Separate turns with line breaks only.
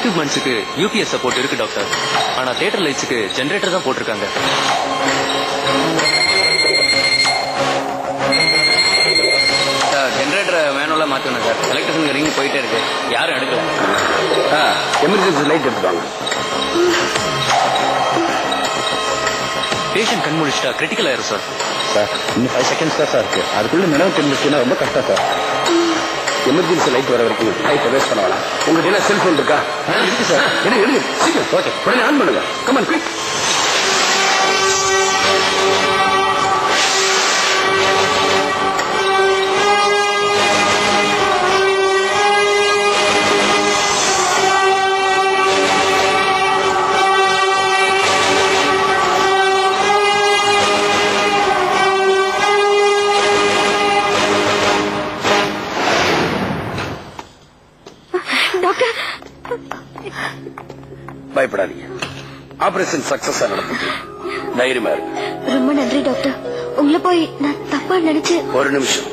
எக்யூப்மெண்ட்ஸுக்கு UPS support இருக்கு doctor. ஆனா theatre லைட்ஸுக்கு generator தான் போட்டிருக்காங்க. ஜெனரேட்டரை மேனுவலா மாத்தணும் சார். எலக்ட்ரிஷன் ரிங் போயிட்டே இருக்கு, யாரும் எடுக்கல.
Emergency light எடுத்துவாங்க.
பேஷண்ட் கண் முடிச்சிட்டா கிரிட்டிக்கல் ஆயிரும் சார்.
சார் இன்னும் 5 செகண்ட்ஸ் தான் சார் இருக்கு. அதுக்குள்ள நினைவு தெரிஞ்சிச்சுன்னா ரொம்ப கஷ்டம் சார். எமர்ஜென்சி லைட் வர வரைக்கும் லைட் வேஸ்ட் பண்ண வேணாம். உங்களுக்கு என்ன செல்போன் இருக்கா? இருக்கு சார். என்ன எழுதி சீக்கிரம். ஓகே, உடனே ஆன் பண்ணுங்க. Come on quick. பயப்படாதீங்க. ஆபரேஷன் சக்சஸ் நடந்தது. தைரியமா இருக்கு.
ரொம்ப நன்றி டாக்டர். உங்களை போய் நான் தப்பா நினைச்சு.
ஒரு நிமிஷம்.